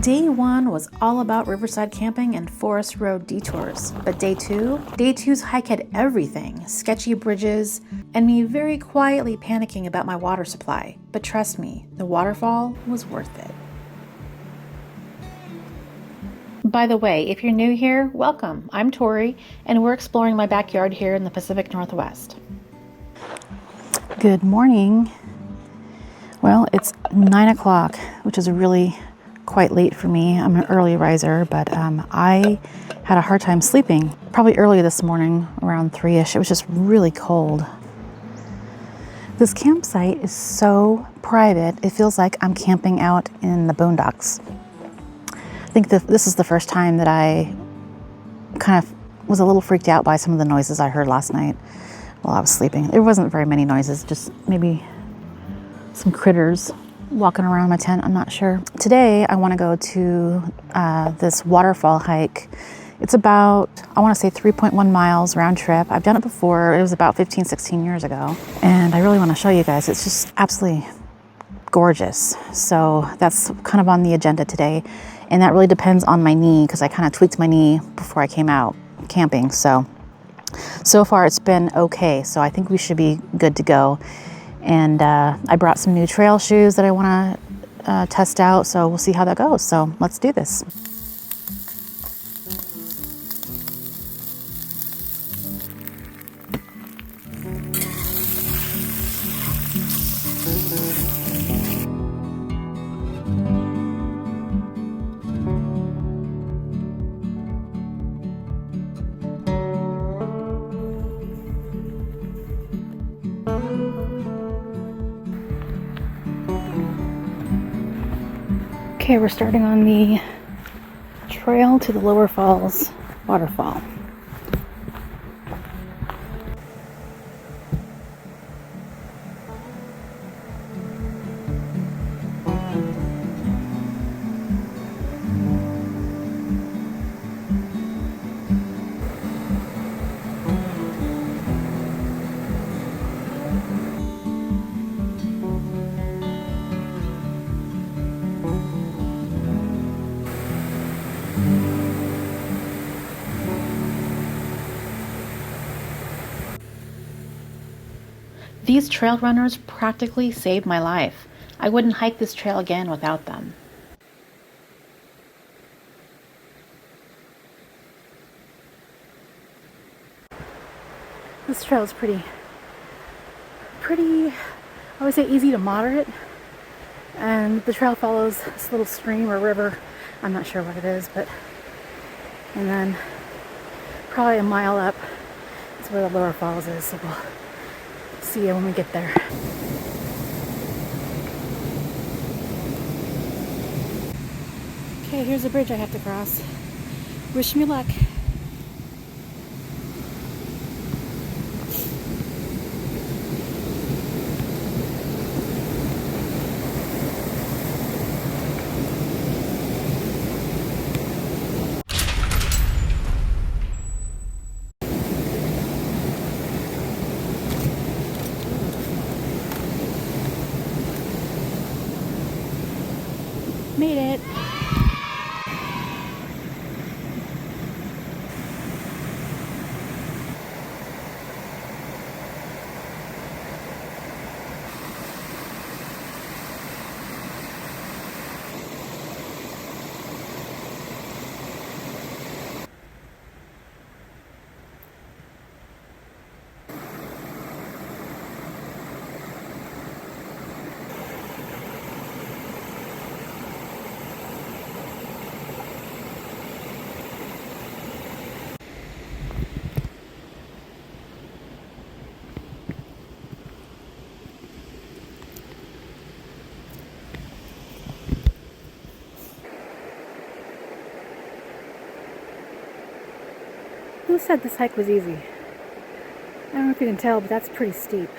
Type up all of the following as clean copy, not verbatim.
Day 1 was all about riverside camping and forest road detours, but day 2's hike had everything: sketchy bridges, and me very quietly panicking about my water supply. But trust me, the waterfall was worth it. By the way, if you're new here, welcome. I'm Tori, and we're exploring my backyard here in the Pacific Northwest. Good morning. Well, it's 9 o'clock, which is really quite late for me. I'm an early riser, but I had a hard time sleeping. Probably early this morning, around 3-ish. It was just really cold. This campsite is so private, it feels like I'm camping out in the boondocks. I think this is the first time that I kind of was a little freaked out by some of the noises I heard last night while I was sleeping. There wasn't very many noises, just maybe some critters walking around my tent, I'm not sure. Today, I want to go to this waterfall hike. It's about, I want to say 3.1 miles round trip. I've done it before. It was about 15, 16 years ago. And I really want to show you guys. It's just absolutely gorgeous. So that's kind of on the agenda today. And that really depends on my knee, because I kind of tweaked my knee before I came out camping. So far it's been okay. So I think we should be good to go. And I brought some new trail shoes that I want to test out, so we'll see how that goes. So let's do this. Okay, we're starting on the trail to the Lower Falls waterfall. These trail runners practically saved my life. I wouldn't hike this trail again without them. This trail is pretty, I would say easy to moderate. And the trail follows this little stream or river. I'm not sure what it is, and then probably a mile up is where the Lower Falls is. So we'll see you when we get there. Okay, here's a bridge I have to cross. Wish me luck. Made it. Who said this hike was easy? I don't know if you can tell, but that's pretty steep.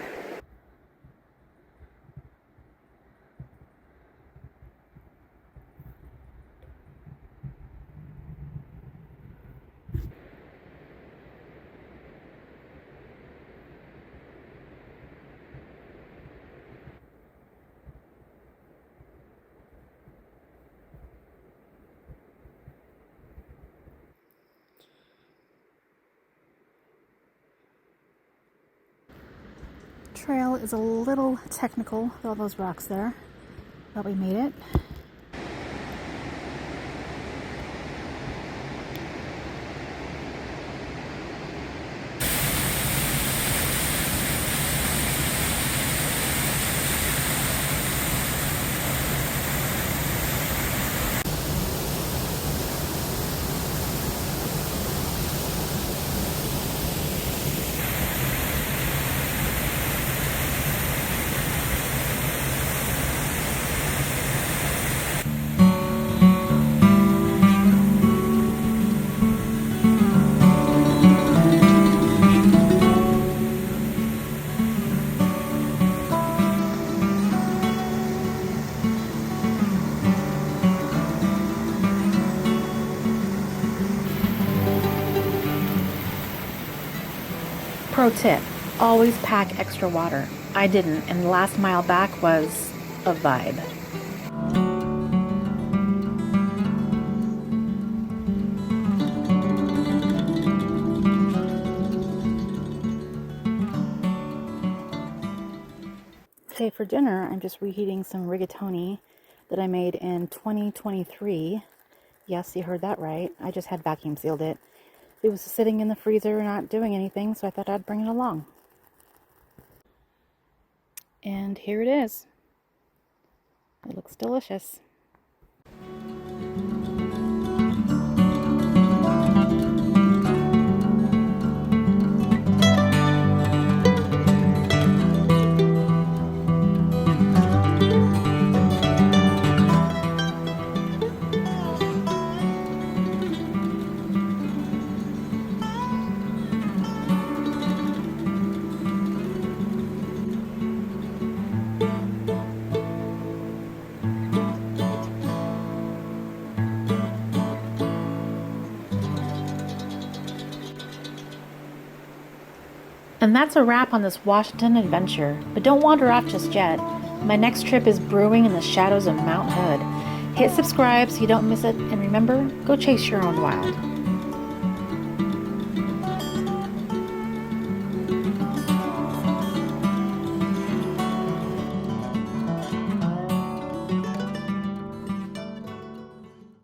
Trail is a little technical with all those rocks there, but we made it. Pro tip, always pack extra water. I didn't, and the last mile back was a vibe. Okay, for dinner, I'm just reheating some rigatoni that I made in 2023. Yes, you heard that right. I just had vacuum sealed it. It was sitting in the freezer not doing anything, so I thought I'd bring it along. And here it is. It looks delicious. And that's a wrap on this Washington adventure, but don't wander off just yet. My next trip is brewing in the shadows of Mount Hood. Hit subscribe so you don't miss it, and remember, go chase your own wild.